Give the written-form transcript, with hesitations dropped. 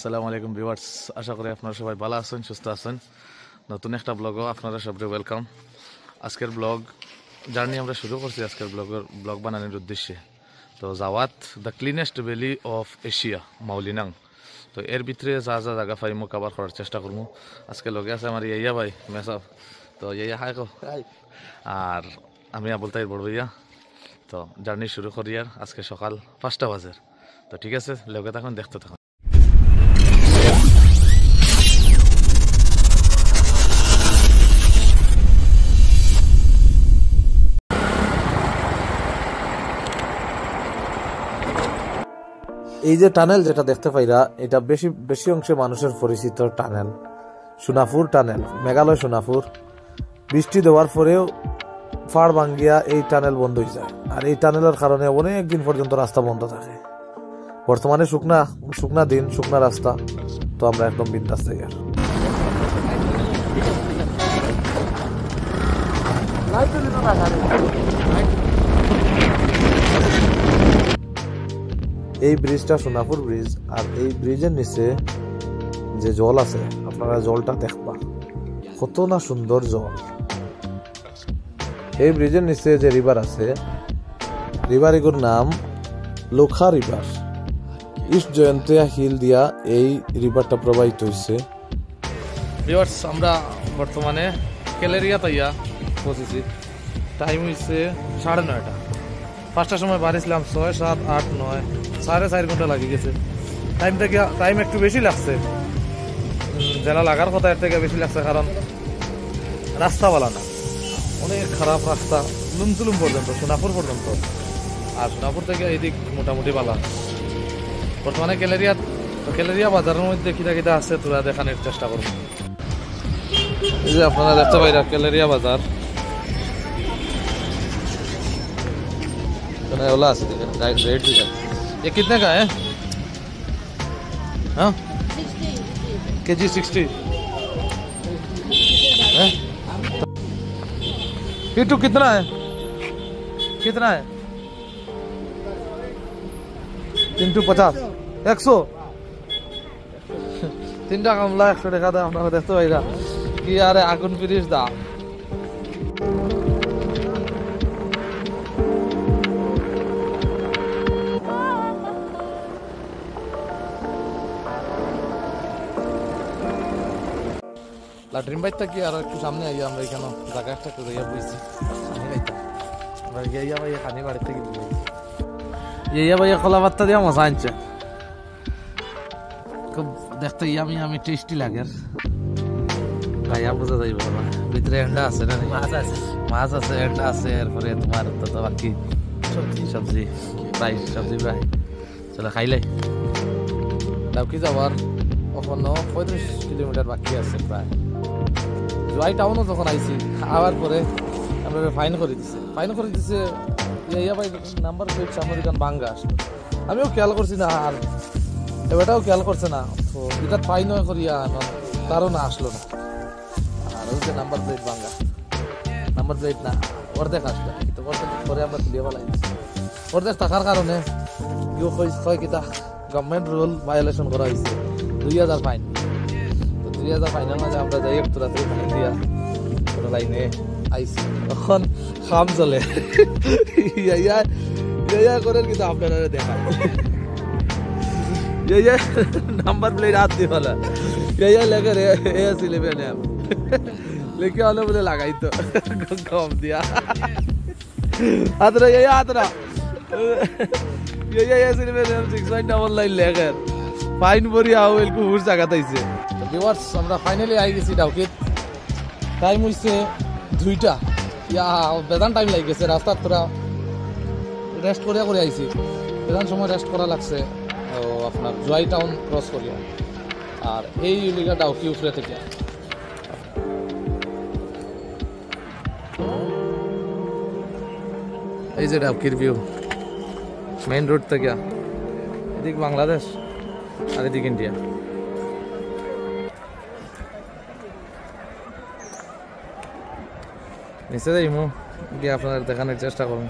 আসসালামু আলাইকুম ভিউয়ার্স, আশা করি আপনারা সবাই ভালো আছেন, সুস্থ আছেন। নতুন একটা ব্লগও আপনারা সবাই ওয়েলকাম। আজকের ব্লগ জার্নি আমরা শুরু করছি আজকের ব্লগ বানানোর উদ্দেশ্যে। তো জাওয়াত the cleanest valley of Asia Mawlynnong. তো এর ভিতরে যা যা জায়গা পাইমো কভার করার চেষ্টা করবো। আজকে লগে আছে আমার ইয়া ভাই মেসাব। তো ইয়া হাই কো, আর আমি আবুল তাইর বড় ভাইয়া। তো জার্নি শুরু করি আর আজকে সকাল 5টা বাজে। তো ঠিক আছে, লগে থাকুন, দেখতে থাকুন। এই যে টানেল যেটা দেখতে পাইরা, এটা বেশি অংশে মানুষের পরিচিত টানেল, সোনাপুর টানেল, মেঘালয় সোনাপুর। বৃষ্টি দেওয়ার পরেও ফাড় ভাঙ্গিয়া এই টানেল বন্ধ হয়ে যায়, আর এই টানেলের কারণে অনেক দিন পর্যন্ত রাস্তা বন্ধ থাকে। বর্তমানে শুকনা দিন, শুকনা রাস্তা, তো আমরা একদম বিন্দাস জায়গা। এই ব্রিজটা সোনাপুর ব্রিজ, আর এই ব্রিজের নিচে যে জল আছে, আপনারা জলটা দেখবা কত না সুন্দর জল। এই ব্রিজের নিচে যে রিভার আছে, রিভারগুলোর নাম লোখা রিভার। ইস্ট জয়ন্তিয়া হিল দিয়া এই রিভারটা প্রবাহিত হয়েছে। ভিউয়ার্স, আমরা বর্তমানে ক্যালেরিয়া তাইয়া পৌঁছেছি। টাইম হয়েছে 9:30। 5টার সময় বাড়িছিলাম, 6, 7, 8, 9, 4.5 ঘন্টা লাগে গেছে। টাইম একটু বেশি লাগছে, যেটা লাগার কথা এর থেকে বেশি লাগছে, কারণ রাস্তা ভালো না, অনেক খারাপ রাস্তা, লুমতুলুম পর্যন্ত, সোনাপুর পর্যন্ত। আর সোনাপুর থেকে এইদিক মোটামুটি ভালো। বর্তমানে ক্যালেরিয়া বাজারের মধ্যে কিটা আছে তোরা দেখানোর চেষ্টা করবো। এই যে আপনারা দেখতে পাইরা ক্যালেরিয়া বাজার ओला আছে দেখেন, रेट भी है। ये कितने का है? हाँ, केजी 60 है। पिट्टू कितना है? 350, 100। 3টা কমলা 100 টাকা দাম। আপনারা দেখতে পাইরা কি আরে আগুন পিরিশ দাম। লাট্রিন বাইর থাকি আর একটু সামনে আইয়া আমরা এখানে জায়গা একটা করে বইছি, ইয়া ভাইয়া খানি বাড়ির থেকে ইয়া ভাইয়া খোলা বার্তা দিয়া মজা আনছে, খুব দেখতে ইয়ামি টেস্টি লাগে। ভাইয়া বোঝা যাইব ভিতরে এন্ডা আছে না? মাছ আছে, এন্ডা আছে, এরপরে তোমার তো বাকি সবজি প্রায় সবজি প্রায়। চলো খাইলে ডাউকি যাওয়ার এখনো 35 কিলোমিটার বাকি আছে প্রায়। জয় টাউনও যখন আইছি, আবার পরে আমরা ফাইন করে দিছে ইয়া ভাই নাম্বার প্লেট সামনে দোকান ভাঙ্গা আসলো। আমিও খেয়াল করছি না, আর এবারটাও খেয়াল করছে না। তো এটা ফাইন করিয়া তারও না আসলো না। আর ওই যে নাম্বার প্লেট ভাঙ্গা, নাম্বার প্লেট না অর্ধেক আসলো, তো অর্ধেক পরে আমরা তুলিয়ে ফেলাই দিচ্ছি। অর্ধেক থাকার কারণে কেউ কয় কিতা গভর্নমেন্ট রুল ভায়োলেশন করা হয়েছে, 2000 ফাইন। তো 2000 ফাইনের মাঝে আমরা যাই একটু রাত্রে ফাইন দিয়া কোনো লাইনে আইসি, তখন খাম চলে ইয়া করেন, কিন্তু আপনারা দেখায় নাম্বার প্লেট হাত দিয়ে ফেলা ইয়া লেখে লিখে হলে বলে লাগাইতো কম দিয়া হাতরা হাতরা লেখেন ফাইন ভরিয়া হুর জায়গা তাইছে। ভিউয়ার্স, আমরা ফাইনালি আই গেছি ডাউকিত। টাইম হইছে 2টা। ইয়া বেদান টাইম লাগি গেছে, রাস্তার তোরা রেস্ট করিয়া করে আইছি। বেদান সময় রেস্ট করা লাগছে আপনার জয় টাউন ক্রস করিয়া। আর এই লিগা ডাউকি উপরে থেকে এই যে ডাউকির ভিউ, মেইন রোড থেকে এদিক বাংলাদেশ আর এদিক ইন্ডিয়া। নিচে যাইমু গিয়ে আপনাদের দেখানোর চেষ্টা করুন।